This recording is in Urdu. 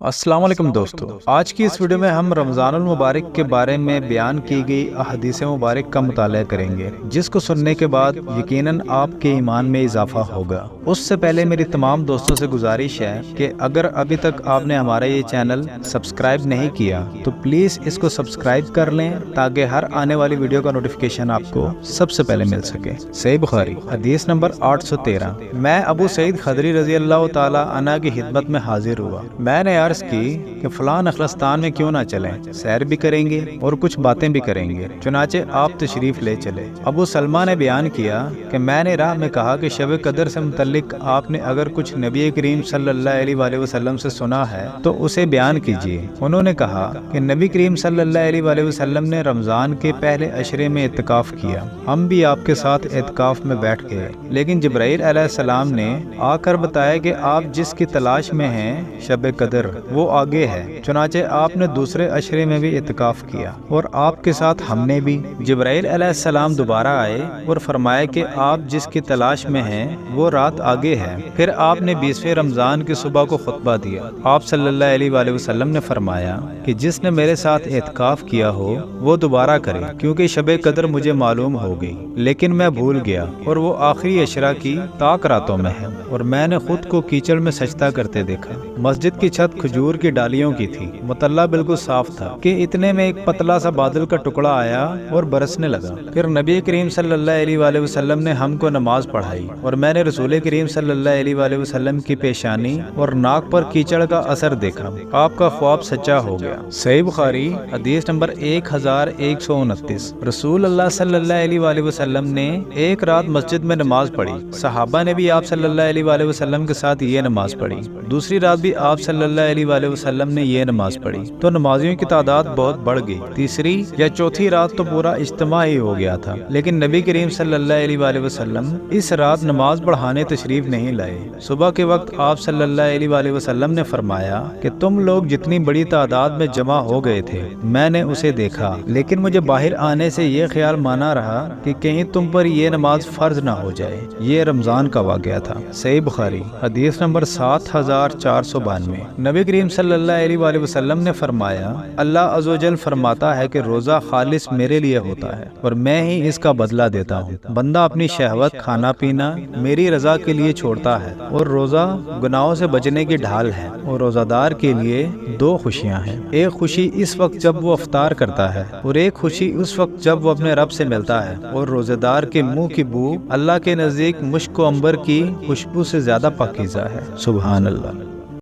السلام علیکم دوستو، آج کی اس ویڈیو میں ہم رمضان المبارک کے بارے میں بیان کی گئی احادیث مبارک کا مطالعہ کریں گے، جس کو سننے کے بعد یقیناً آپ کے ایمان میں اضافہ ہوگا۔ اس سے پہلے میری تمام دوستوں سے گزارش ہے کہ اگر ابھی تک آپ نے ہمارا یہ چینل سبسکرائب نہیں کیا تو پلیز اس کو سبسکرائب کر لیں تاکہ ہر آنے والی ویڈیو کا نوٹیفیکیشن آپ کو سب سے پہلے مل سکے۔ صحیح بخاری حدیث نمبر 813۔ میں ابو سعید خدری رضی اللہ تعالی عنہ کی خدمت میں حاضر ہوا۔ میں نے عرض کی کہ فلاں نخلستان میں کیوں نہ چلیں، سیر بھی کریں گے اور کچھ باتیں بھی کریں گے، چنانچہ آپ تشریف لے چلے۔ ابو سلمہ نے بیان کیا کہ میں نے راہ میں کہا کہ شب قدر سے متعلق آپ نے اگر کچھ نبی کریم صلی اللہ علیہ وآلہ وسلم سے سنا ہے تو اسے بیان کیجیے۔ انہوں نے کہا کہ نبی کریم صلی اللہ علیہ وآلہ وسلم نے رمضان کے پہلے عشرے میں اعتکاف کیا، ہم بھی آپ کے ساتھ اعتکاف میں بیٹھ گئے، لیکن جبرائیل علیہ السلام نے آ کر بتایا کہ آپ جس کی تلاش میں ہیں شب قدر وہ آگے ہے، چنانچہ آپ نے دوسرے عشرے میں بھی اعتکاف کیا اور آپ کے ساتھ ہم نے بھی۔ جبرائیل علیہ السلام دوبارہ آئے اور فرمایا کہ آپ جس کی تلاش میں ہیں وہ رات آگے ہے۔ پھر آپ نے 20ویں رمضان کی صبح کو خطبہ دیا۔ آپ صلی اللہ علیہ وآلہ وسلم نے فرمایا کہ جس نے میرے ساتھ اعتکاف کیا ہو وہ دوبارہ کرے، کیونکہ شب قدر مجھے معلوم ہو گئی لیکن میں بھول گیا اور وہ آخری عشرہ کی طاق راتوں میں ہے، اور میں نے خود کو کیچڑ میں سجدہ کرتے دیکھا۔ مسجد کی چھت کھجور کی ڈالیوں کی تھی، مطلع بالکل صاف تھا کہ اتنے میں ایک پتلا سا بادل کا ٹکڑا آیا اور برسنے لگا۔ پھر نبی کریم صلی اللہ علیہ وآلہ وسلم نے ہم کو نماز پڑھائی اور میں نے رسول کریم صلی اللہ علیہ وآلہ وسلم کی پیشانی اور ناک پر کیچڑ کا اثر دیکھا۔ آپ کا خواب سچا ہو گیا۔ صحیح بخاری حدیث نمبر 1129۔ رسول اللہ صلی اللہ علیہ وآلہ وسلم نے ایک رات مسجد میں نماز پڑھی، صحابہ نے بھی آپ صلی اللہ علیہ وآلہ وسلم کے ساتھ یہ نماز پڑھی۔ دوسری رات بھی آپ صلی اللہ علیہ وآلہ وسلم نے یہ نماز پڑھی تو نمازیوں کی تعداد بہت بڑھ گئی۔ تیسری یا چوتھی رات تو پورا اجتماع ہی ہو گیا تھا، لیکن نبی کریم صلی اللہ علیہ وآلہ وسلم اس رات نماز پڑھانے تشریف نہیں لائے۔ صبح کے وقت آپ صلی اللہ علیہ وآلہ وسلم نے فرمایا کہ تم لوگ جتنی بڑی تعداد میں جمع ہو گئے تھے میں نے اسے دیکھا، لیکن مجھے باہر آنے سے یہ خیال مانا رہا کہ کہیں تم پر یہ نماز فرض نہ ہو جائے۔ یہ رمضان کا واقعہ تھا۔ صحیح بخاری حدیث نمبر 7492۔ نبی کریم صلی اللہ علیہ وآلہ وسلم نے فرمایا، اللہ عز و جل فرماتا ہے کہ روزہ خالص میرے لیے ہوتا ہے اور میں ہی اس کا بدلہ دیتا ہوں۔ بندہ اپنی شہوت کھانا پینا میری رضا کے لیے چھوڑتا ہے، اور روزہ گناہوں سے بچنے کی ڈھال ہے، اور روزہ دار کے لیے دو خوشیاں ہیں، ایک خوشی اس وقت جب وہ افطار کرتا ہے اور ایک خوشی اس وقت جب وہ اپنے رب سے ملتا ہے، اور روزہ دار کے منہ کی بو اللہ کے نزدیک مشک و عنبر کی خوشبو سے زیادہ پاکیزہ ہے۔ سبحان اللہ۔